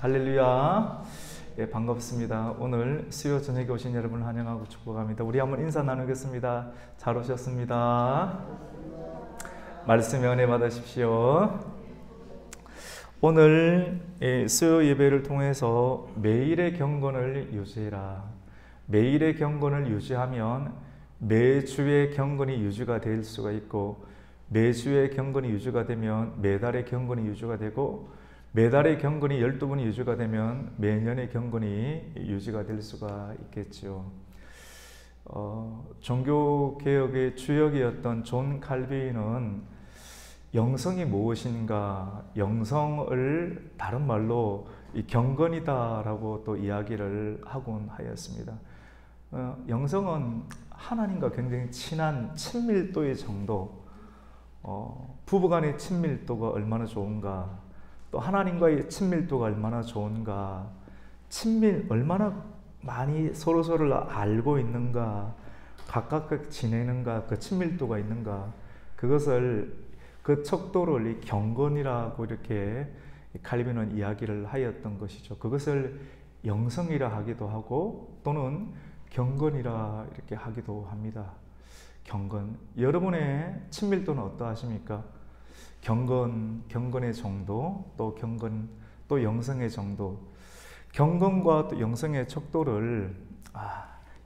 할렐루야. 예, 반갑습니다. 오늘 수요 저녁에 오신 여러분을 환영하고 축복합니다. 우리 한번 인사 나누겠습니다. 잘 오셨습니다. 말씀에 은혜 받으십시오. 오늘 수요 예배를 통해서 매일의 경건을 유지해라. 매일의 경건을 유지하면 매주의 경건이 유지가 될 수가 있고, 매주의 경건이 유지가 되면 매달의 경건이 유지가 되고, 매달의 경건이 12번이 유지가 되면 매년의 경건이 유지가 될 수가 있겠죠. 종교개혁의 주역이었던 존 칼빈은 영성이 무엇인가, 영성을 다른 말로 경건이다라고 또 이야기를 하곤 하였습니다. 영성은 하나님과 굉장히 친한 친밀도의 정도, 부부간의 친밀도가 얼마나 좋은가, 또 하나님과의 친밀도가 얼마나 좋은가, 얼마나 많이 서로서로를 알고 있는가, 가깝게 지내는가, 그 친밀도가 있는가, 그 척도를 이 경건이라고 이렇게 칼빈은 이야기를 하였던 것이죠. 그것을 영성이라 하기도 하고 또는 경건이라 이렇게 하기도 합니다. 경건. 여러분의 친밀도는 어떠하십니까? 경건의 정도, 또 영성의 정도. 경건과 또 영성의 척도를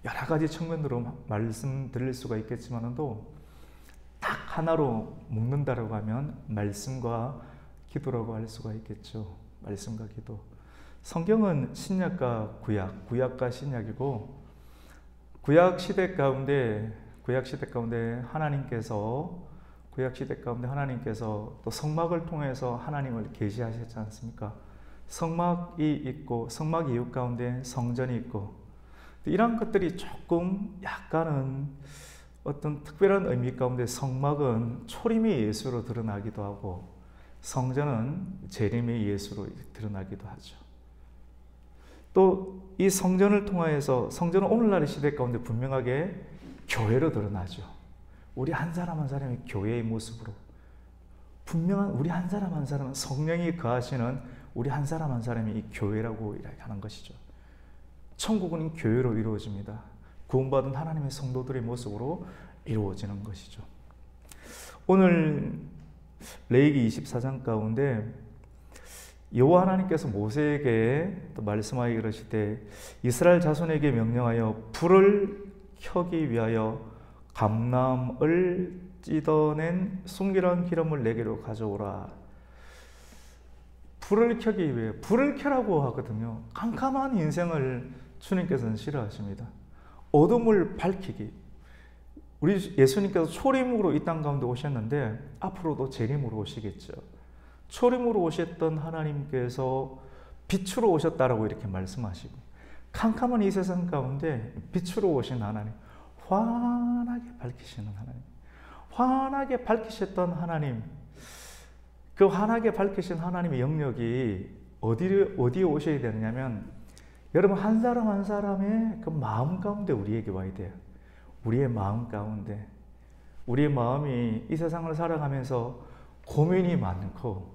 여러 가지 측면으로 말씀드릴 수가 있겠지만도 딱 하나로 묶는다라고 하면 말씀과 기도라고 할 수가 있겠죠. 말씀과 기도. 성경은 신약과 구약과 신약이고, 구약 시대 가운데 하나님께서 또 성막을 통해서 하나님을 계시하셨지 않습니까? 성막이 있고, 성막 이웃 가운데 성전이 있고, 이런 것들이 조금 약간은 어떤 특별한 의미 가운데 성막은 초림의 예수로 드러나기도 하고, 성전은 재림의 예수로 드러나기도 하죠. 또 이 성전을 통하여서, 성전은 오늘날의 시대 가운데 분명하게 교회로 드러나죠. 우리 한 사람 한 사람이 교회의 모습으로, 분명한 우리 한 사람 한 사람은 성령이 거하시는 우리 한 사람 한 사람이 이 교회라고 하는 것이죠. 천국은 교회로 이루어집니다. 구원받은 하나님의 성도들의 모습으로 이루어지는 것이죠. 오늘 레위기 24장 가운데 여호와 하나님께서 모세에게 또 말씀하여 이르시되, 이스라엘 자손에게 명령하여 불을 켜기 위하여 감람을 찢어낸 순결한 기름을 내게로 가져오라. 불을 켜기 위해, 불을 켜라고 하거든요. 캄캄한 인생을 주님께서는 싫어하십니다. 어둠을 밝히기. 우리 예수님께서 초림으로 이 땅 가운데 오셨는데 앞으로도 재림으로 오시겠죠. 초림으로 오셨던 하나님께서 빛으로 오셨다라고 이렇게 말씀하시고, 캄캄한 이 세상 가운데 빛으로 오신 하나님, 환하게 밝히시는 하나님, 환하게 밝히셨던 하나님, 그 환하게 밝히신 하나님의 영역이 어디에 오셔야 되느냐면, 여러분 한 사람 한 사람의 그 마음 가운데 우리에게 와야 돼요. 우리의 마음 가운데. 우리의 마음이 이 세상을 살아가면서 고민이 많고,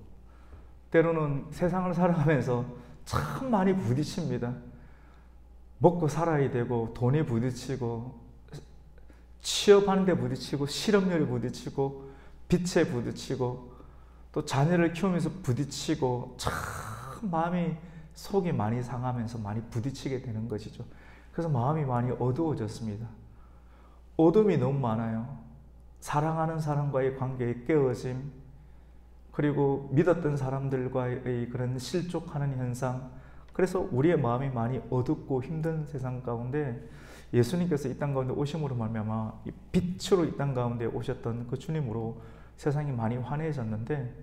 때로는 세상을 살아가면서 참 많이 부딪힙니다. 먹고 살아야 되고, 돈에 부딪히고, 취업하는 데 부딪히고, 실업률에 부딪히고, 빚에 부딪히고, 또 자녀를 키우면서 부딪히고, 참 속이 많이 상하면서 많이 부딪히게 되는 것이죠. 그래서 마음이 많이 어두워졌습니다. 어둠이 너무 많아요. 사랑하는 사람과의 관계의 깨어짐, 그리고 믿었던 사람들과의 그런 실족하는 현상, 그래서 우리의 마음이 많이 어둡고 힘든 세상 가운데 예수님께서 이 땅 가운데 오심으로 말미암아 빛으로 이 땅 가운데 오셨던 그 주님으로 세상이 많이 환해졌는데,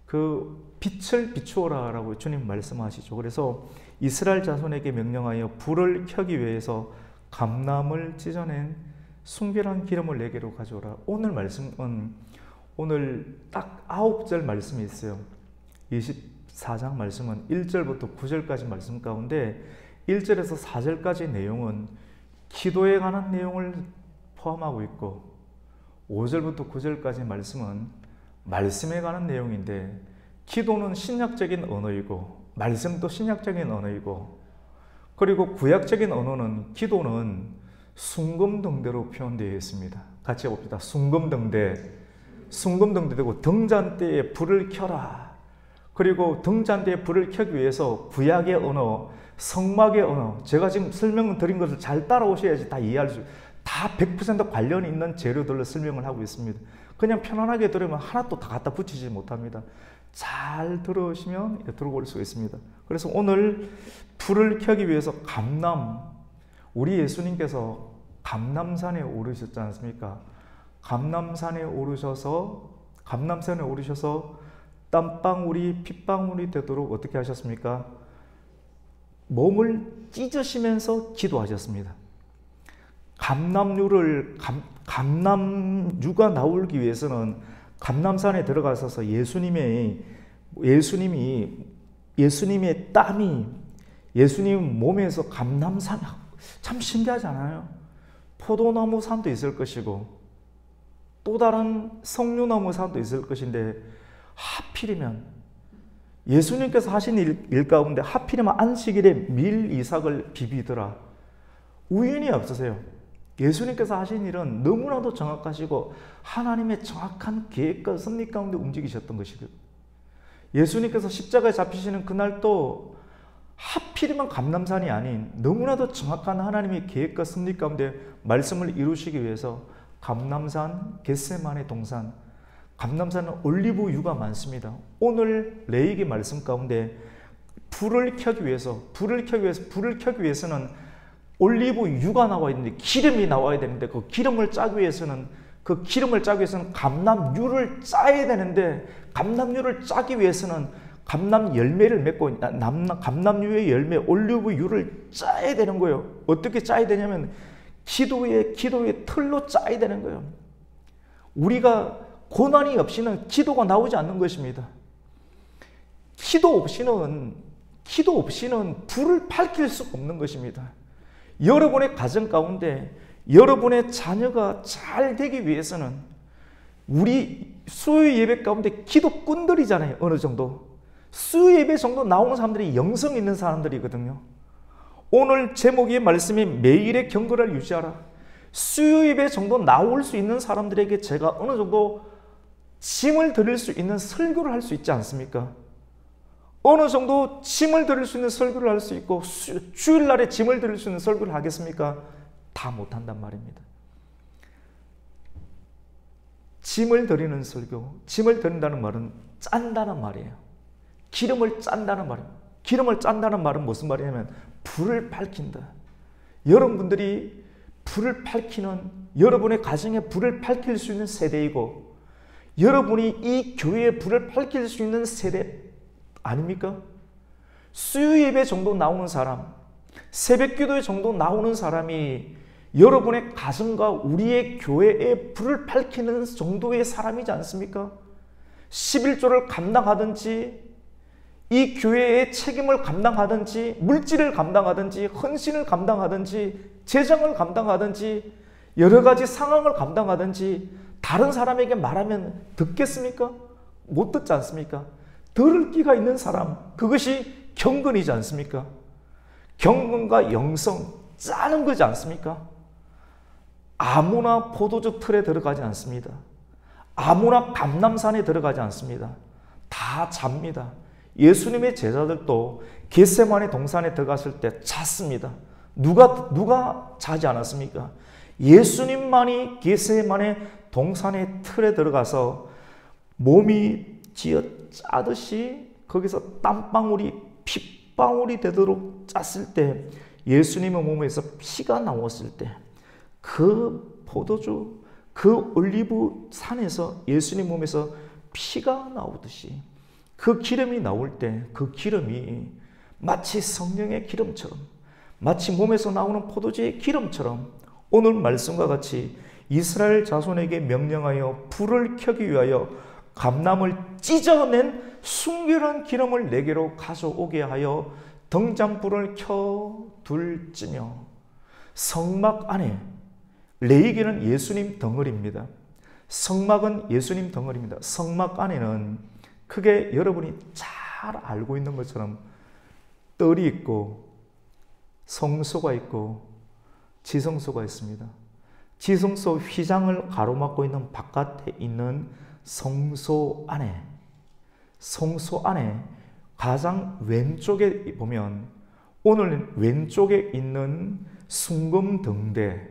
그 빛을 비추어라 라고 주님 말씀하시죠. 그래서 이스라엘 자손에게 명령하여 불을 켜기 위해서 감람을 찢어낸 순결한 기름을 내게로 가져오라. 오늘 말씀은 오늘 딱 9절 말씀이 있어요. 24장 말씀은 1절부터 9절까지 말씀 가운데 1절에서 4절까지 내용은 기도에 관한 내용을 포함하고 있고, 5절부터 9절까지 말씀은 말씀에 관한 내용인데, 기도는 신약적인 언어이고 말씀도 신약적인 언어이고, 그리고 구약적인 언어는 기도는 숭금등대로 표현되어 있습니다. 같이 봅시다. 숭금등대. 숭금등대고 등잔대에 불을 켜라. 그리고 등잔대에 불을 켜기 위해서 구약의 언어, 성막의 언어, 제가 지금 설명드린 것을 잘 따라오셔야지 다 이해할 수, 다 100% 관련이 있는 재료들로 설명을 하고 있습니다. 그냥 편안하게 들으면 하나도 다 갖다 붙이지 못합니다. 잘 들으시면 들어올 수가 있습니다. 그래서 오늘 불을 켜기 위해서 우리 예수님께서 감람산에 오르셨지 않습니까? 감람산에 오르셔서 땀방울이 핏방울이 되도록 어떻게 하셨습니까? 몸을 찢으시면서 기도하셨습니다. 감람유가 나오기 위해서는 감람산에 들어가셔서 예수님의 땀이 예수님 몸에서 감람산, 참 신기하잖아요. 포도나무 산도 있을 것이고 또 다른 석류나무 산도 있을 것인데, 하필이면 예수님께서 하신 일 가운데 하필이면 안식일에 밀 이삭을 비비더라. 우연이 없으세요. 예수님께서 하신 일은 너무나도 정확하시고 하나님의 정확한 계획과 섭리 가운데 움직이셨던 것이거든요. 예수님께서 십자가에 잡히시는 그날도 하필이면 감람산이 아닌 너무나도 정확한 하나님의 계획과 섭리 가운데 말씀을 이루시기 위해서 감람산, 겟세마네 동산, 감람산은 올리브유가 많습니다. 오늘 레위기 말씀 가운데 불을 켜기 위해서는 올리브유가 나와야 되는데 기름이 나와야 되는데 그 기름을 짜기 위해서는 감람유를 짜야 되는데, 감람유를 짜기 위해서는 감람 열매를 맺고 감람유의 열매 올리브유를 짜야 되는 거예요. 어떻게 짜야 되냐면 기도의 틀로 짜야 되는 거예요. 우리가 고난이 없이는 기도가 나오지 않는 것입니다. 기도 없이는 불을 밝힐 수 없는 것입니다. 여러분의 가정 가운데 여러분의 자녀가 잘 되기 위해서는, 우리 수요 예배 가운데 기도꾼들이잖아요. 어느 정도 수요 예배 정도 나오는 사람들이 영성 있는 사람들이거든요. 오늘 제목의 말씀이 매일의 경건을 유지하라. 수요 예배 정도 나올 수 있는 사람들에게 제가 어느 정도 짐을 드릴 수 있는 설교를 할 수 있지 않습니까? 어느 정도 짐을 드릴 수 있는 설교를 할 수 있고, 주일날에 짐을 드릴 수 있는 설교를 하겠습니까? 다 못한단 말입니다. 짐을 드리는 설교, 짐을 드린다는 말은 짠다는 말이에요. 기름을 짠다는 말입니다. 기름을 짠다는 말은 무슨 말이냐면 불을 밝힌다. 여러분들이 불을 밝히는, 여러분의 가정에 불을 밝힐 수 있는 세대이고, 여러분이 이 교회에 불을 밝힐 수 있는 세대 아닙니까? 수요 예배 정도 나오는 사람, 새벽 기도회 정도 나오는 사람이 여러분의 가정과 우리의 교회에 불을 밝히는 정도의 사람이지 않습니까? 11조를 감당하든지, 이 교회의 책임을 감당하든지, 물질을 감당하든지, 헌신을 감당하든지, 재정을 감당하든지, 여러 가지 상황을 감당하든지, 다른 사람에게 말하면 듣겠습니까? 못 듣지 않습니까? 들을 끼가 있는 사람, 그것이 경건이지 않습니까? 경건과 영성, 짜는 거지 않습니까? 아무나 포도주 틀에 들어가지 않습니다. 아무나 감람산에 들어가지 않습니다. 다 잡니다. 예수님의 제자들도 겟세마네 동산에 들어갔을 때 잤습니다. 누가 자지 않았습니까? 예수님만이 겟세마네 동산의 틀에 들어가서 몸이 쥐어 짜듯이 거기서 땀방울이 핏방울이 되도록 짰을 때, 예수님의 몸에서 피가 나왔을 때, 그 포도주, 그 올리브 산에서 예수님 몸에서 피가 나오듯이 그 기름이 나올 때, 그 기름이 마치 성령의 기름처럼, 마치 몸에서 나오는 포도주의 기름처럼 오늘 말씀과 같이 이스라엘 자손에게 명령하여 불을 켜기 위하여 감람을 찢어낸 순결한 기름을 내게로 가져오게 하여 등잔불을 켜 둘지며, 성막 안에, 레위기는 예수님 덩어리입니다. 성막은 예수님 덩어리입니다. 성막 안에는 크게 여러분이 잘 알고 있는 것처럼 뜰이 있고 성소가 있고 지성소가 있습니다. 지성소 휘장을 가로막고 있는 바깥에 있는 성소 안에 가장 왼쪽에 보면 오늘 왼쪽에 있는 순금등대에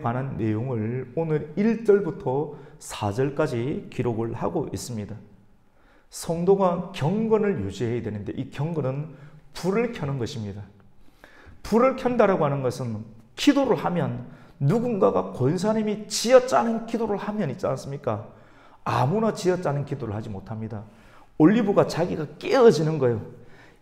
관한 내용을 오늘 1절부터 4절까지 기록을 하고 있습니다. 성도가 경건을 유지해야 되는데 이 경건은 불을 켜는 것입니다. 불을 켠다라고 하는 것은 기도를 하면 누군가가 권사님이 지어짜는 기도를 하면 있지 않습니까? 아무나 지어짜는 기도를 하지 못합니다. 올리브가 자기가 깨어지는 거예요.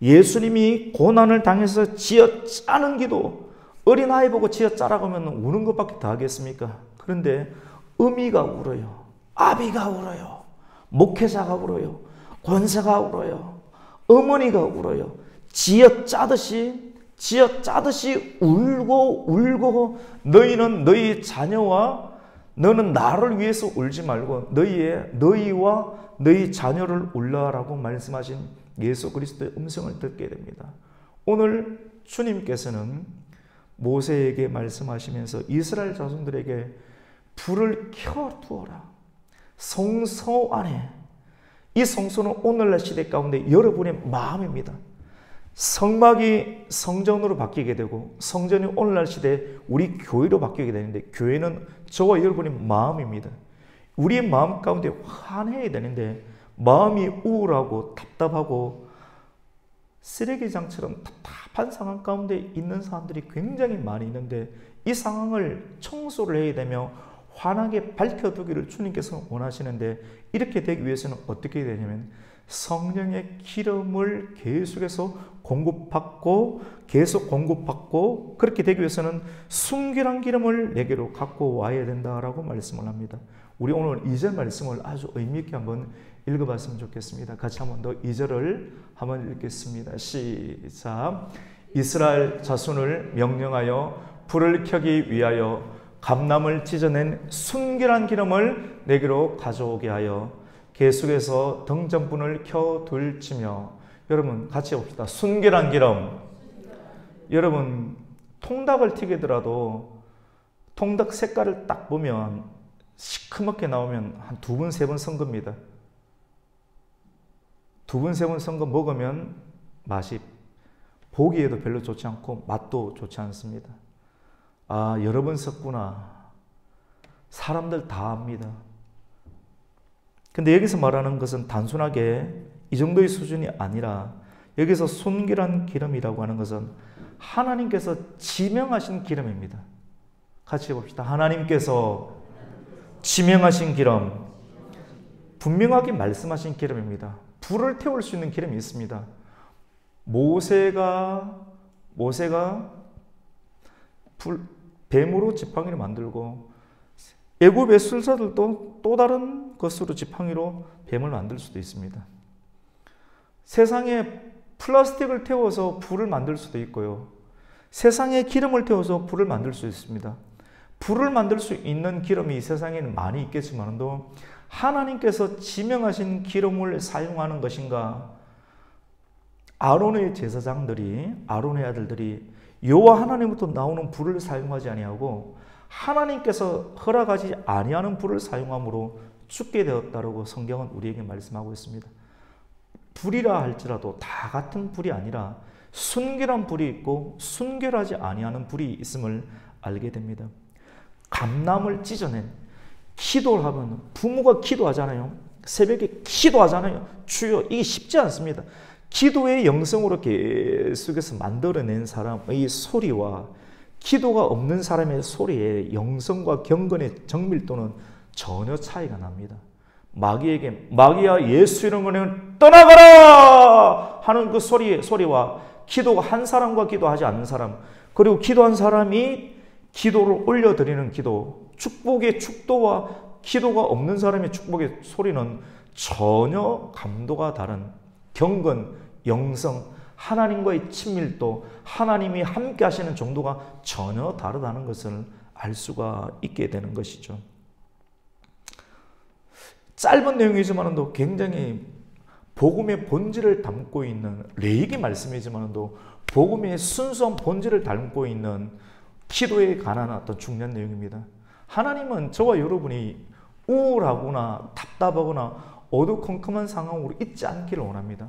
예수님이 고난을 당해서 지어짜는 기도, 어린아이 보고 지어짜라고 하면 우는 것밖에 더 하겠습니까? 그런데 어미가 울어요. 아비가 울어요. 목회자가 울어요. 권사가 울어요. 어머니가 울어요. 지어짜듯이 울고 너희는 너희 자녀와 너는 나를 위해서 울지 말고 너희와 너희 자녀를 울라라고 말씀하신 예수 그리스도의 음성을 듣게 됩니다. 오늘 주님께서는 모세에게 말씀하시면서 이스라엘 자손들에게 불을 켜두어라. 성소 안에, 이 성소는 오늘날 시대 가운데 여러분의 마음입니다. 성막이 성전으로 바뀌게 되고 성전이 오늘날 시대에 우리 교회로 바뀌게 되는데 교회는 저와 여러분의 마음입니다. 우리의 마음 가운데 환해야 되는데 마음이 우울하고 답답하고 쓰레기장처럼 답답한 상황 가운데 있는 사람들이 굉장히 많이 있는데 이 상황을 청소를 해야 되며 환하게 밝혀두기를 주님께서 원하시는데 이렇게 되기 위해서는 어떻게 해야 되냐면 성령의 기름을 계속해서 공급받고 그렇게 되기 위해서는 순결한 기름을 내게로 갖고 와야 된다라고 말씀을 합니다. 우리 오늘 2절 말씀을 아주 의미 있게 한번 읽어봤으면 좋겠습니다. 같이 한번 더 2절을 한번 읽겠습니다. 시작. 이스라엘 자손을 명령하여 불을 켜기 위하여 감람을 찢어낸 순결한 기름을 내게로 가져오게 하여 계속해서 등전분을 켜둘지며. 여러분 같이 봅시다. 순결한 기름. 여러분 통닭을 튀기더라도 통닭 색깔을 딱 보면 시커멓게 나오면 한 2번, 3번 선 겁니다. 2번, 3번 선 거 먹으면 맛이 보기에도 별로 좋지 않고 맛도 좋지 않습니다. 아, 여러 번 섰구나. 사람들 다 압니다. 근데 여기서 말하는 것은 단순하게 이 정도의 수준이 아니라 여기서 순결한 기름이라고 하는 것은 하나님께서 지명하신 기름입니다. 같이 해봅시다. 하나님께서 지명하신 기름, 분명하게 말씀하신 기름입니다. 불을 태울 수 있는 기름이 있습니다. 모세가 뱀으로 지팡이를 만들고 애굽의 술사들도 또 다른 것으로 지팡이로 뱀을 만들 수도 있습니다. 세상에 플라스틱을 태워서 불을 만들 수도 있고요. 세상에 기름을 태워서 불을 만들 수 있습니다. 불을 만들 수 있는 기름이 세상에는 많이 있겠지만도 하나님께서 지명하신 기름을 사용하는 것인가? 아론의 제사장들이, 아론의 아들들이 여호와 하나님부터 나오는 불을 사용하지 아니하고 하나님께서 허락하지 아니하는 불을 사용함으로 죽게 되었다라고 성경은 우리에게 말씀하고 있습니다. 불이라 할지라도 다 같은 불이 아니라 순결한 불이 있고 순결하지 아니하는 불이 있음을 알게 됩니다. 감람을 찢어낸, 기도를 하면 부모가 기도하잖아요. 새벽에 기도하잖아요. 주여, 이게 쉽지 않습니다. 기도의 영성으로 계속해서 만들어낸 사람의 소리와 기도가 없는 사람의 소리의 영성과 경건의 정밀도는 전혀 차이가 납니다. 마귀에게 마귀야 예수 이름으로 떠나가라 하는 그 소리와 기도가 한 사람과 기도하지 않는 사람, 그리고 기도한 사람이 기도를 올려드리는 기도, 축복의 축도와 기도가 없는 사람의 축복의 소리는 전혀 감도가 다른 경건, 영성, 하나님과의 친밀도, 하나님이 함께 하시는 정도가 전혀 다르다는 것을 알 수가 있게 되는 것이죠. 짧은 내용이지만도 굉장히 복음의 본질을 담고 있는 레위기 말씀이지만도 복음의 순수한 본질을 담고 있는 기도에 관한 어떤 중요한 내용입니다. 하나님은 저와 여러분이 우울하거나 답답하거나 어두컴컴한 상황으로 있지 않기를 원합니다.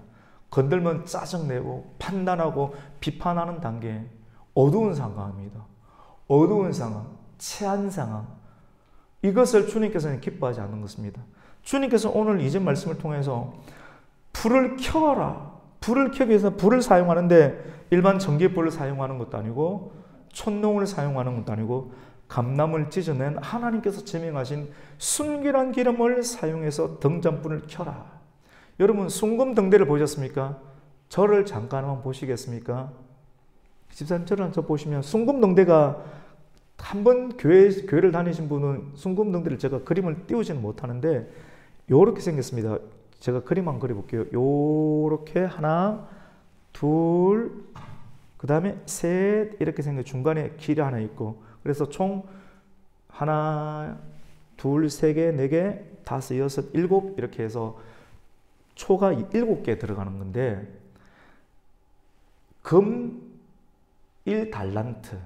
건들면 짜증내고 판단하고 비판하는 단계, 어두운 상황입니다. 어두운 상황, 체한 상황, 이것을 주님께서는 기뻐하지 않는 것입니다. 주님께서 오늘 이전 말씀을 통해서 불을 켜라, 불을 켜기 위해서 불을 사용하는데 일반 전기불을 사용하는 것도 아니고 촛농을 사용하는 것도 아니고 감나무를 찢어낸 하나님께서 지명하신 순결한 기름을 사용해서 등잔불을 켜라. 여러분 순금등대를 보셨습니까? 저를 잠깐 한번 보시겠습니까? 집사님 저를 한번 보시면 순금등대가 한번 교회를 다니신 분은 순금등대를 제가 그림을 띄우지는 못하는데 이렇게 생겼습니다. 제가 그림 한번 그려볼게요. 요렇게 하나, 둘, 그 다음에 셋 이렇게 생겨 중간에 길이 하나 있고 그래서 총 하나, 둘, 세 개, 네 개, 다섯, 여섯, 일곱 이렇게 해서 초가 7개 들어가는 건데 금 1달란트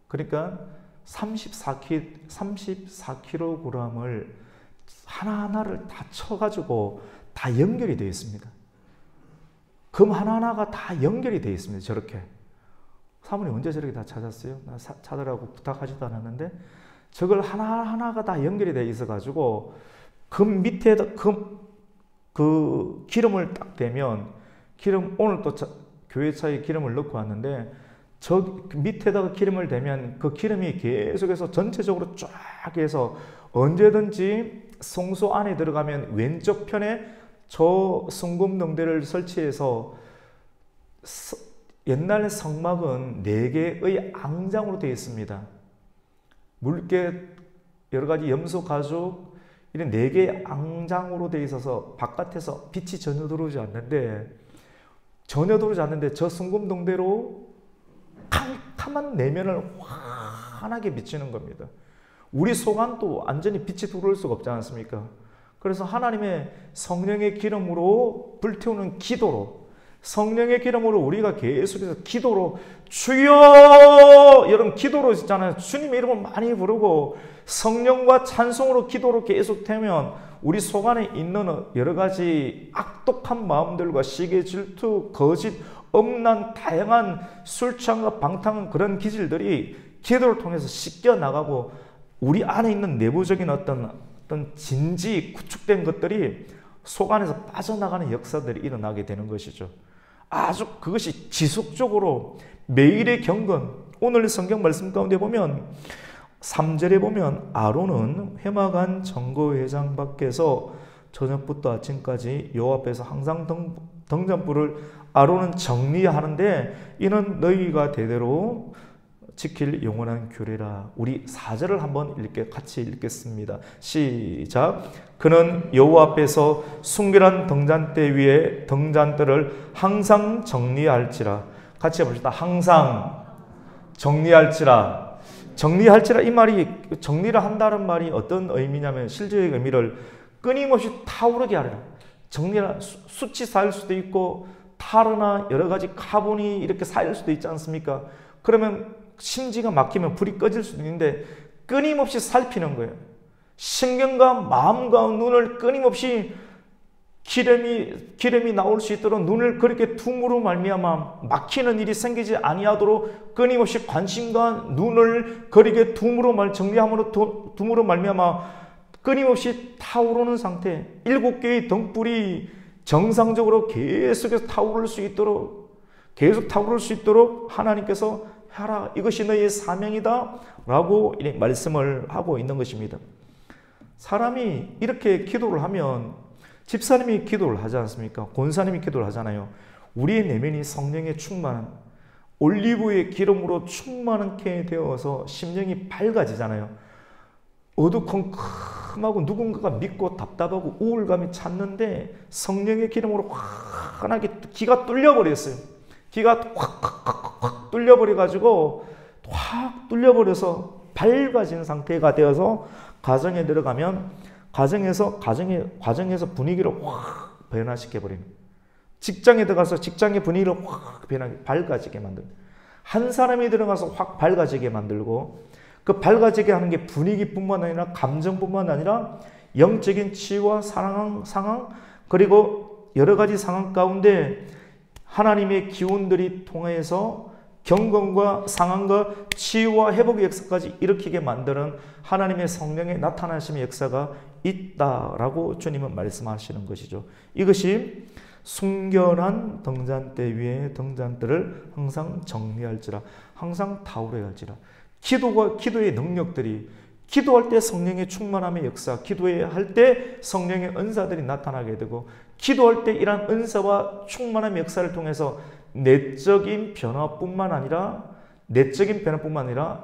그러니까 34kg을 하나하나를 다 쳐가지고 다 연결이 되어 있습니다. 금 하나하나가 다 연결이 되어 있습니다. 저렇게. 사모님 언제 저렇게 다 찾았어요? 나 찾으라고 부탁하지도 않았는데 저걸 하나하나가 다 연결이 되어 있어가지고 금 밑에다 그 기름을 딱 대면 오늘 또 교회 차에 기름을 넣고 왔는데 저 밑에다가 기름을 대면 그 기름이 계속해서 전체적으로 쫙 해서 언제든지 성소 안에 들어가면 왼쪽 편에 저 순금등대를 설치해서 옛날 성막은 4개의 앙장으로 되어 있습니다. 물개, 여러 가지 염소 가죽 이런 4개의 앙장으로 되어 있어서 바깥에서 빛이 전혀 들어오지 않는데 저 순금등대로 캄캄한 내면을 환하게 비치는 겁니다. 우리 속 안도 완전히 빛이 들어올 수가 없지 않습니까? 그래서 하나님의 성령의 기름으로 불태우는 기도로 성령의 기름으로 우리가 계속해서 기도로 주여 여러분 기도로 있잖아요. 주님의 이름을 많이 부르고 성령과 찬송으로 기도로 계속 되면 우리 속 안에 있는 여러 가지 악독한 마음들과 시기 질투 거짓 엄난 다양한 술 취함과 방탕한 그런 기질들이 기도를 통해서 씻겨 나가고 우리 안에 있는 내부적인 어떤 진지 구축된 것들이 속 안에서 빠져나가는 역사들이 일어나게 되는 것이죠. 아주 그것이 지속적으로 매일의 경건 오늘 성경 말씀 가운데 보면 3절에 보면 아론은 회막안 정거회장 밖에서 저녁부터 아침까지 여호와 앞에서 항상 등잔불을 아론은 정리하는데 이는 너희가 대대로 지킬 영원한 규례라. 우리 4절을 한번 같이 읽겠습니다. 시작. 그는 여호와 앞에서 순결한 등잔대 위에 등잔대를 항상 정리할지라. 같이 해봅시다. 항상 정리할지라. 정리할지라 이 말이 정리를 한다는 말이 어떤 의미냐면 실제의 의미를 끊임없이 타오르게 하리라. 정리를 수치 쌓일 수도 있고 타르나 여러 가지 카본이 이렇게 쌓일 수도 있지 않습니까? 그러면 심지가 막히면 불이 꺼질 수도 있는데 끊임없이 살피는 거예요. 신경과 마음과 눈을 끊임없이 기름이 나올 수 있도록 눈을 그렇게 둠으로 말미암아 막히는 일이 생기지 아니하도록 끊임없이 관심과 눈을 그렇게 둠으로 말미암아 끊임없이 타오르는 상태 7개의 등불이 정상적으로 계속해서 타오를 수 있도록 하나님께서 하라. 이것이 너희의 사명이다 라고 말씀을 하고 있는 것입니다. 사람이 이렇게 기도를 하면 집사님이 기도를 하지 않습니까? 권사님이 기도를 하잖아요. 우리의 내면이 성령의 충만한 올리브의 기름으로 충만하게 되어서 심령이 밝아지잖아요. 어두컴컴하고 누군가가 믿고 답답하고 우울감이 찾는데 성령의 기름으로 환하게 기가 뚫려버렸어요. 기가 확 뚫려버려가지고 확 뚫려버려서 밝아진 상태가 되어서 가정에 들어가면 과정에서 분위기를 확 변화시켜버리는, 직장에 들어가서 직장의 분위기를 확 밝아지게 만들고, 한 사람이 들어가서 확 밝아지게 만들고, 그 밝아지게 하는 게 분위기뿐만 아니라 감정뿐만 아니라 영적인 치유와 상황 그리고 여러 가지 상황 가운데 하나님의 기운들이 통해서 경건과 상황과 치유와 회복의 역사까지 일으키게 만드는 하나님의 성령의 나타나심의 역사가 있다라고 주님은 말씀하시는 것이죠. 이것이 순결한 등잔대 위에 등잔대를 항상 정리할지라, 항상 다우려야 할지라. 기도의 능력들이, 기도할 때 성령의 충만함의 역사, 기도할 때 성령의 은사들이 나타나게 되고, 기도할 때 이러한 은사와 충만함의 역사를 통해서 내적인 변화뿐만 아니라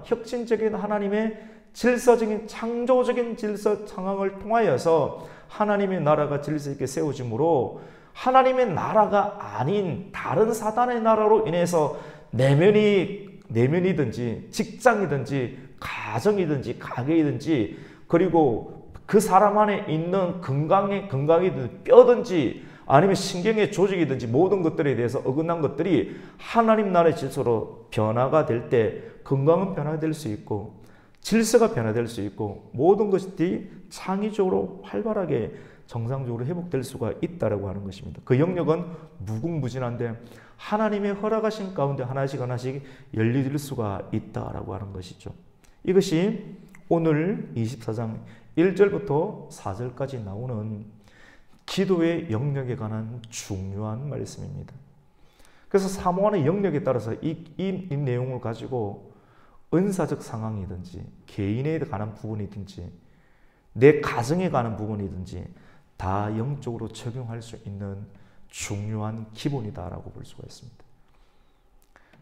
혁신적인 하나님의 질서적인 창조적인 질서 상황을 통하여서 하나님의 나라가 질서 있게 세워지므로 하나님의 나라가 아닌 다른 사단의 나라로 인해서 내면이든지 직장이든지 가정이든지 가게이든지 그리고 그 사람 안에 있는 건강이든지 뼈든지 아니면 신경의 조직이든지 모든 것들에 대해서 어긋난 것들이 하나님 나라의 질서로 변화가 될 때 건강은 변화될 수 있고 질서가 변화될 수 있고 모든 것들이 창의적으로 활발하게 정상적으로 회복될 수가 있다라고 하는 것입니다. 그 영역은 무궁무진한데 하나님의 허락하신 가운데 하나씩 열릴 수가 있다라고 하는 것이죠. 이것이 오늘 24장 1절부터 4절까지 나오는 기도의 영역에 관한 중요한 말씀입니다. 그래서 사모하는 영역에 따라서 이 내용을 가지고 은사적 상황이든지 개인에 관한 부분이든지 내 가정에 관한 부분이든지 다 영적으로 적용할 수 있는 중요한 기본이다라고 볼 수가 있습니다.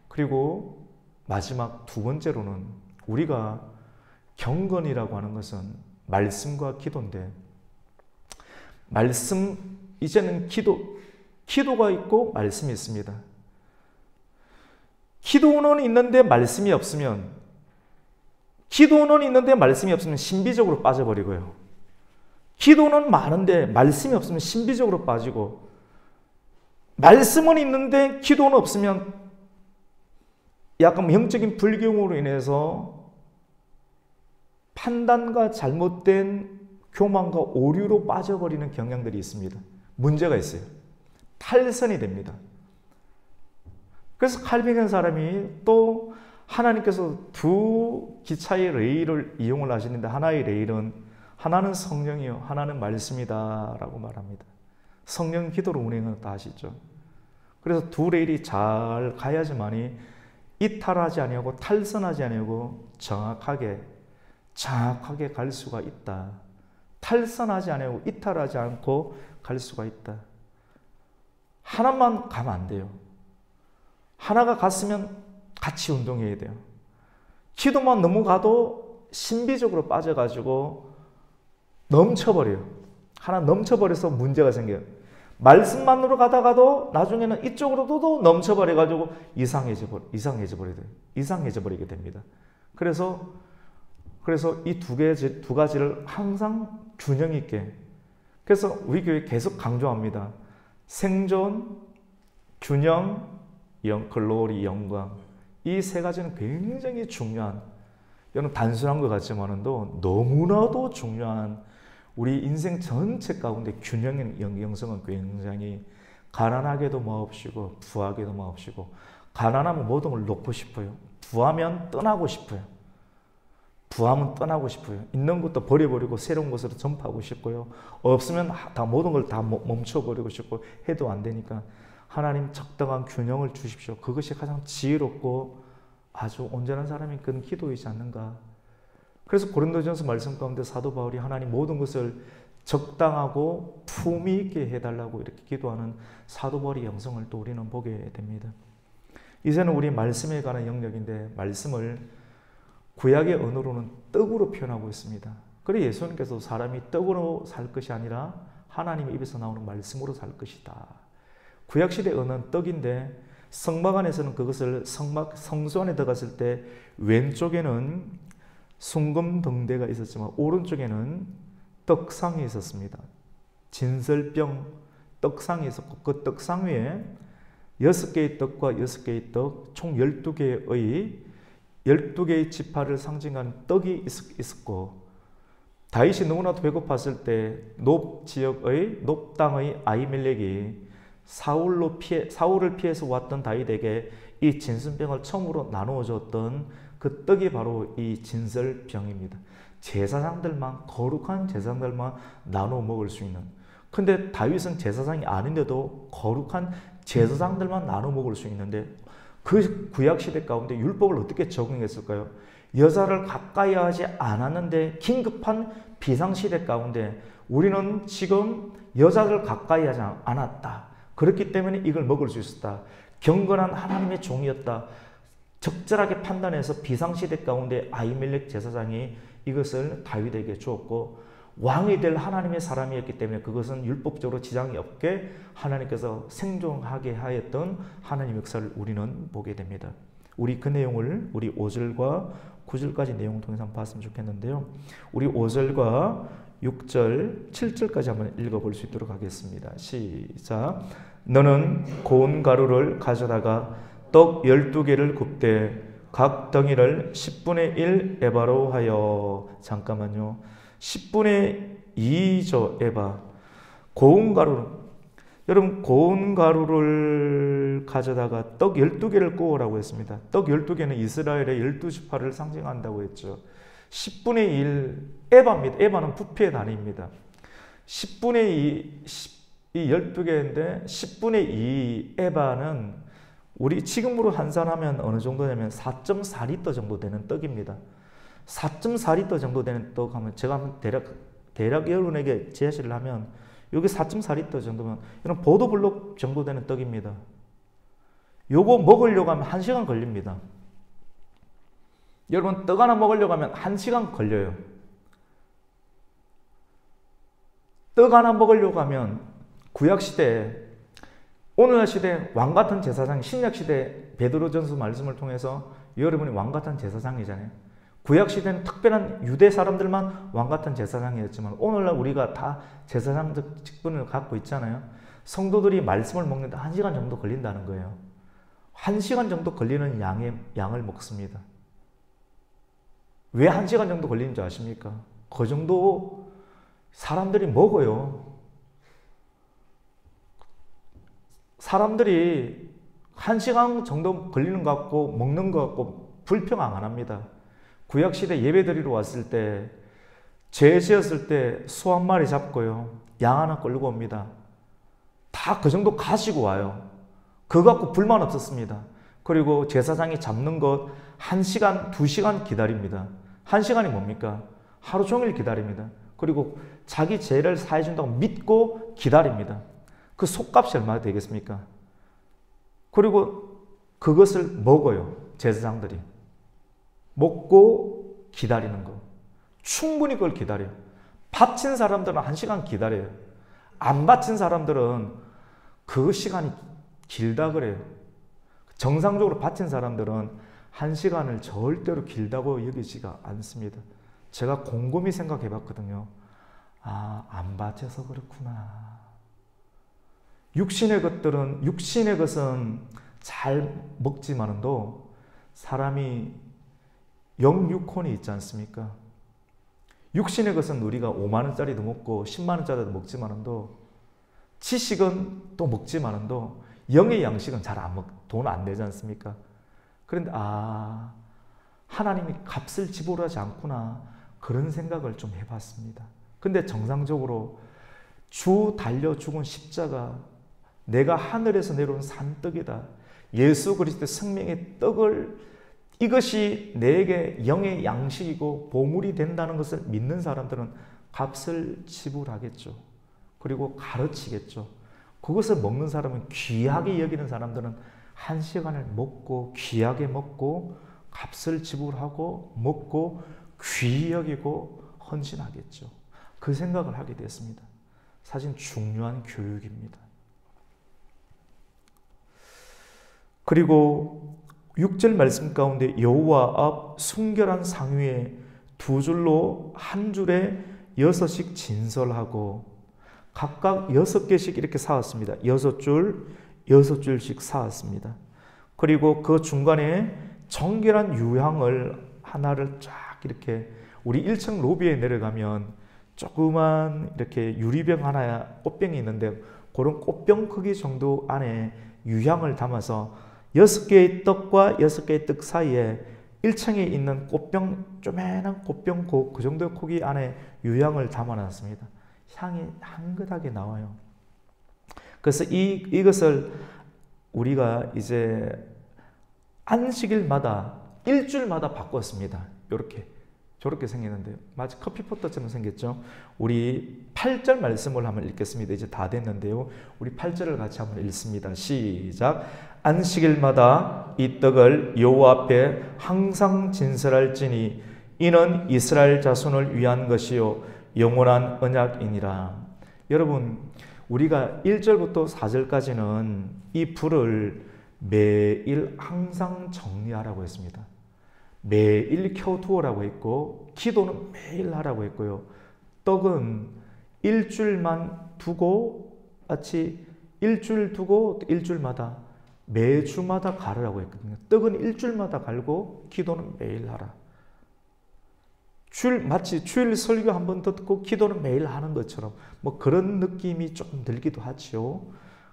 그리고 마지막 두 번째로는 우리가 경건이라고 하는 것은 말씀과 기도인데, 이제는 기도가 있고 말씀이 있습니다. 기도는 있는데 말씀이 없으면 신비적으로 빠져버리고요. 기도는 많은데 말씀이 없으면 신비적으로 빠지고, 말씀은 있는데 기도는 없으면 약간 영적인 불경으로 인해서 판단과 잘못된 교만과 오류로 빠져버리는 경향들이 있습니다. 문제가 있어요. 탈선이 됩니다. 그래서 칼빈한 사람이 또 하나님께서 두 기차의 레일을 이용을 하시는데 하나는 성령이요 하나는 말씀이다 라고 말합니다. 성령 기도로 운행한다 하시죠. 그래서 두 레일이 잘 가야지만이 이탈하지 아니하고 탈선하지 아니하고 정확하게 갈 수가 있다. 탈선하지 아니하고 이탈하지 않고 갈 수가 있다. 하나만 가면 안 돼요. 하나가 갔으면 같이 운동해야 돼요. 기도만 너무 가도 신비적으로 빠져가지고 넘쳐버려요. 하나 넘쳐버려서 문제가 생겨요. 말씀만으로 가다가도 나중에는 이쪽으로도 넘쳐버려가지고 이상해져 버리게 됩니다. 그래서 이 두 가지를 항상 균형 있게, 그래서 우리 교회 계속 강조합니다. 생존, 균형, 글로리, 영광. 이 세 가지는 굉장히 중요한, 여러분 단순한 것 같지만도 너무나도 중요한 우리 인생 전체 가운데 균형의 영성은 굉장히, 가난하게도 마옵시고 부하게도 마옵시고, 가난하면 모든 걸 놓고 싶어요. 부하면 떠나고 싶어요. 있는 것도 버려버리고 새로운 것으로 전파하고 싶고요. 없으면 모든 걸 다 멈춰버리고 싶고 해도 안 되니까 하나님 적당한 균형을 주십시오. 그것이 가장 지혜롭고 아주 온전한 사람이 그런 기도이지 않는가. 그래서 고린도전서 말씀 가운데 사도 바울이 하나님 모든 것을 적당하고 품위 있게 해달라고 이렇게 기도하는 사도 바울의 영성을 또 우리는 보게 됩니다. 이제는 우리 말씀에 관한 영역인데, 말씀을 구약의 언어로는 떡으로 표현하고 있습니다. 그래 예수님께서 사람이 떡으로 살 것이 아니라 하나님의 입에서 나오는 말씀으로 살 것이다. 구약시대 언어는 떡인데 성막 안에서는 그것을 성소 안에 들어갔을 때 왼쪽에는 순금 등대가 있었지만 오른쪽에는 떡상이 있었습니다. 진설병 떡상이 있었고 그 떡상 위에 6개의 떡과 6개의 떡, 총 12개의 지파를 상징하는 떡이 있었고, 다윗이 너무나도 배고팠을 때 높 지역의 높 땅의 아히멜렉이 사울을 피해서 왔던 다윗에게 이 진설병을 처음으로 나누어 줬던 그 떡이 바로 이 진설병입니다. 제사장들만, 거룩한 제사장들만 나누어 먹을 수 있는. 근데 다윗은 제사장이 아닌데도 거룩한 제사장들만 나눠 먹을 수 있는데, 그 구약시대 가운데 율법을 어떻게 적용했을까요? 여자를 가까이 하지 않았는데 긴급한 비상시대 가운데 우리는 지금 여자를 가까이 하지 않았다. 그렇기 때문에 이걸 먹을 수 있었다. 경건한 하나님의 종이었다. 적절하게 판단해서 비상시대 가운데 아히멜렉 제사장이 이것을 다윗에게 주었고, 왕이 될 하나님의 사람이었기 때문에 그것은 율법적으로 지장이 없게 하나님께서 생존하게 하였던 하나님의 역사를 우리는 보게 됩니다. 우리 그 내용을 우리 5절과 9절까지 내용을 통해서 한번 봤으면 좋겠는데요. 우리 5절과 6절, 7절까지 한번 읽어볼 수 있도록 하겠습니다. 시작. 너는 고운 가루를 가져다가 떡 12개를 굽되 각 덩이를 10분의 1 에바로 하여. 잠깐만요. 10분의 2죠, 에바. 고운 가루는, 여러분, 고운 가루를 가져다가 떡 12개를 구우라고 했습니다. 떡 12개는 이스라엘의 12지파를 상징한다고 했죠. 10분의 1, 에바입니다. 에바는 부피의 단위입니다. 10분의 2, 이 12개인데 10분의 2 에바는 우리 지금으로 환산하면 어느 정도냐면 4.4리터 정도 되는 떡입니다. 4.4리터 정도 되는 떡 하면 제가 한번 대략 여러분에게 제시를 하면 여기 4.4리터 정도면 이런 보도블록 정도 되는 떡입니다. 요거 먹으려고 하면 1시간 걸립니다. 여러분, 떡 하나 먹으려고 하면 1시간 걸려요. 떡 하나 먹으려고 하면 구약시대, 오늘날 시대 왕같은 제사장, 신약시대 베드로전서 말씀을 통해서 여러분이 왕같은 제사장이잖아요. 구약시대는 특별한 유대 사람들만 왕같은 제사장이었지만 오늘날 우리가 다 제사장적 직분을 갖고 있잖아요. 성도들이 말씀을 먹는데 1시간 정도 걸린다는 거예요. 1시간 정도 걸리는 양을 먹습니다. 왜 1시간 정도 걸리는 줄 아십니까? 그 정도 사람들이 먹어요. 사람들이 1시간 정도 걸리는 것 같고 먹는 것 같고 불평 안 합니다. 구약시대 예배드리러 왔을 때, 죄 지었을 때 소 한 마리 잡고요, 양 하나 끌고 옵니다. 다 그 정도 가지고 와요. 그거 갖고 불만 없었습니다. 그리고 제사장이 잡는 것 1시간, 2시간 기다립니다. 1시간이 뭡니까? 하루 종일 기다립니다. 그리고 자기 죄를 사해준다고 믿고 기다립니다. 그 속값이 얼마나 되겠습니까? 그리고 그것을 먹어요, 제사장들이. 먹고 기다리는 거. 충분히 그걸 기다려요. 바친 사람들은 1시간 기다려요. 안 바친 사람들은 그 시간이 길다 그래요. 정상적으로 바친 사람들은 1시간을 절대로 길다고 여기지가 않습니다. 제가 곰곰이 생각해 봤거든요. 아, 안 바쳐서 그렇구나. 육신의 것은 잘 먹지만도 사람이 영육혼이 있지 않습니까? 육신의 것은 우리가 5만원짜리도 먹고 10만원짜리도 먹지만도, 지식은 또 먹지만도 영의 양식은 잘 돈 안 내지 않습니까? 그런데 하나님이 값을 지불하지 않구나, 그런 생각을 좀 해봤습니다. 근데 정상적으로 주 달려 죽은 십자가, 내가 하늘에서 내려온 산떡이다, 예수 그리스도의 생명의 떡을, 이것이 내게 영의 양식이고 보물이 된다는 것을 믿는 사람들은 값을 지불하겠죠. 그리고 가르치겠죠. 그것을 먹는 사람은, 귀하게 여기는 사람들은 1시간을 먹고 귀하게 먹고 값을 지불하고 먹고 귀히 여기고 헌신하겠죠. 그 생각을 하게 됐습니다. 사실 중요한 교육입니다. 그리고 6절 말씀 가운데 여호와 앞 순결한 상 위에 2줄로 한 줄에 6씩 진설하고 각각 6개씩 이렇게 쌓았습니다. 6줄, 6줄씩 쌓았습니다. 그리고 그 중간에 정결한 유향을 하나를 쫙 이렇게 우리 1층 로비에 내려가면 조그만 이렇게 유리병 하나 꽃병이 있는데 그런 꽃병 크기 정도 안에 유향을 담아서 6개의 떡과 6개의 떡 사이에 1층에 있는 꽃병, 쪼매난 꽃병 그 정도 크기 안에 유향을 담아놨습니다. 향이 향긋하게 나와요. 그래서 이것을 우리가 이제 안식일마다 일주일마다 바꿨습니다. 이렇게 저렇게 생겼는데 마치 커피포트처럼 생겼죠. 우리 8절 말씀을 한번 읽겠습니다. 이제 다 됐는데요. 우리 8절을 같이 한번 읽습니다. 시작. 안식일마다 이 떡을 여호와 앞에 항상 진설할지니 이는 이스라엘 자손을 위한 것이요 영원한 언약이니라. 여러분, 우리가 1절부터 4절까지는 이 불을 매일 항상 정리하라고 했습니다. 매일 켜두어라고 했고 기도는 매일 하라고 했고요. 떡은 일주일만 두고 마치 일주일 두고 일주일마다 매주마다 가르라고 했거든요. 떡은 일주일마다 갈고 기도는 매일 하라. 마치 주일 설교 한 번 듣고 기도는 매일 하는 것처럼 뭐 그런 느낌이 조금 들기도 하죠.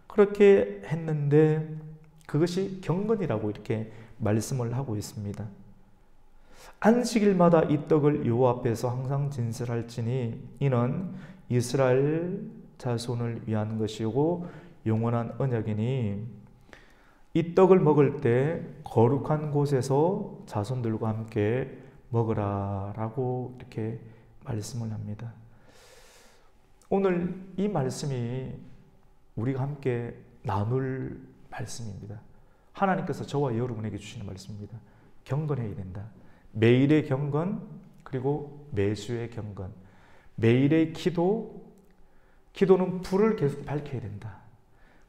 그렇게 했는데 그것이 경건이라고 이렇게 말씀을 하고 있습니다. 안식일마다 이 떡을 여호와 앞에서 항상 진설할지니 이는 이스라엘 자손을 위한 것이고 영원한 언약이니 이 떡을 먹을 때 거룩한 곳에서 자손들과 함께 먹으라 라고 이렇게 말씀을 합니다. 오늘 이 말씀이 우리가 함께 나눌 말씀입니다. 하나님께서 저와 여러분에게 주시는 말씀입니다. 경건해야 된다. 매일의 경건, 그리고 매주의 경건. 매일의 기도는 불을 계속 밝혀야 된다.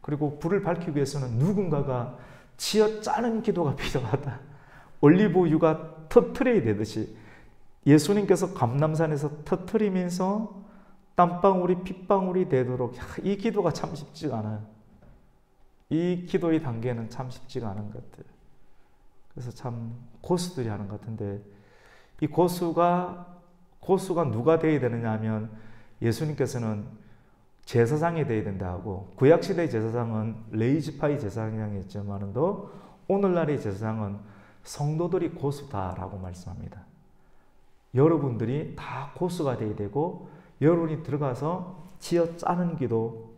그리고 불을 밝히기 위해서는 누군가가 쥐어짜는 기도가 필요하다. 올리브유가 터트려야 되듯이 예수님께서 감람산에서 터트리면서 땀방울이 핏방울이 되도록 이 기도가 참 쉽지가 않아요. 이 기도의 단계는 참 쉽지가 않은 것 같아요. 그래서 참 고수들이 하는 것 같은데 이 고수가 누가 되어야 되느냐 하면 예수님께서는 제사장이 되어야 된다 하고 구약시대의 제사장은 레이지파이 제사장이었지만도 오늘날의 제사장은 성도들이 고수다라고 말씀합니다. 여러분들이 다 고수가 되어야 되고 여러분이 들어가서 쥐어짜는 기도,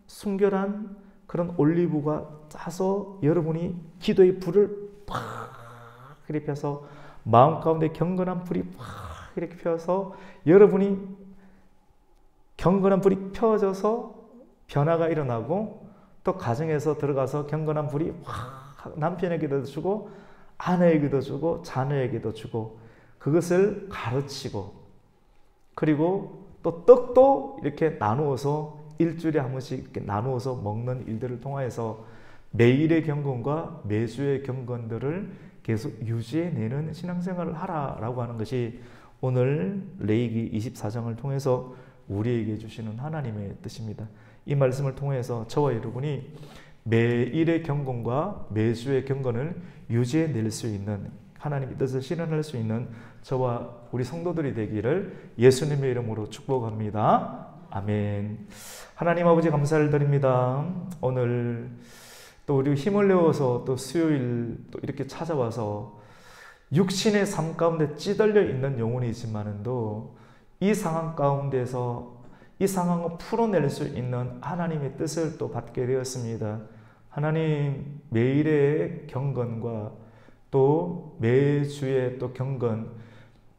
순결한 그런 올리브가 짜서 여러분이 기도의 불을 팍 이렇게 펴서 마음 가운데 경건한 불이 팍 이렇게 펴서 여러분이 경건한 불이 펴져서 변화가 일어나고 또 가정에서 들어가서 경건한 불이 확 남편에게도 주고 아내에게도 주고 자녀에게도 주고 그것을 가르치고 그리고 또 떡도 이렇게 나누어서 일주일에 한 번씩 이렇게 나누어서 먹는 일들을 통해서 매일의 경건과 매주의 경건들을 계속 유지해내는 신앙생활을 하라라고 하는 것이 오늘 레위기 24장을 통해서 우리에게 주시는 하나님의 뜻입니다. 이 말씀을 통해서 저와 여러분이 매일의 경건과 매주의 경건을 유지해낼 수 있는 하나님의 뜻을 실현할 수 있는 저와 우리 성도들이 되기를 예수님의 이름으로 축복합니다. 아멘. 하나님 아버지 감사를 드립니다. 오늘 또 우리 힘을 내어서 또 수요일 또 이렇게 찾아와서 육신의 삶 가운데 찌들려 있는 영혼이지만도 이 상황 가운데서 이 상황을 풀어낼 수 있는 하나님의 뜻을 또 받게 되었습니다. 하나님 매일의 경건과 또 매주의 또 경건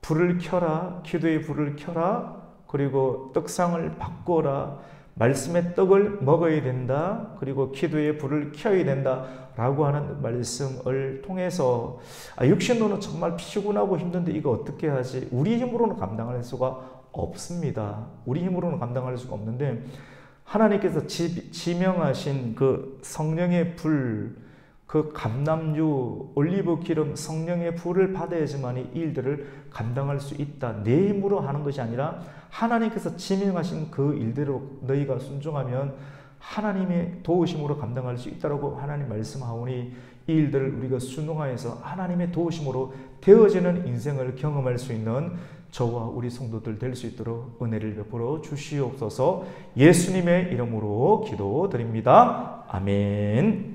불을 켜라 기도의 불을 켜라 그리고 떡상을 바꿔라 말씀의 떡을 먹어야 된다 그리고 기도의 불을 켜야 된다 라고 하는 말씀을 통해서 육신으로는 정말 피곤하고 힘든데 이거 어떻게 하지 우리 힘으로는 감당할 수가 없습니다. 우리 힘으로는 감당할 수가 없는데 하나님께서 지명하신 그 성령의 불 그 감남유, 올리브 기름, 성령의 불을 받아야지만 이 일들을 감당할 수 있다. 내 힘으로 하는 것이 아니라 하나님께서 지명하신 그 일대로 너희가 순종하면 하나님의 도우심으로 감당할 수 있다고 하나님 말씀하오니 이 일들을 우리가 순종하여서 하나님의 도우심으로 되어지는 인생을 경험할 수 있는 저와 우리 성도들 될 수 있도록 은혜를 베풀어 주시옵소서. 예수님의 이름으로 기도드립니다. 아멘.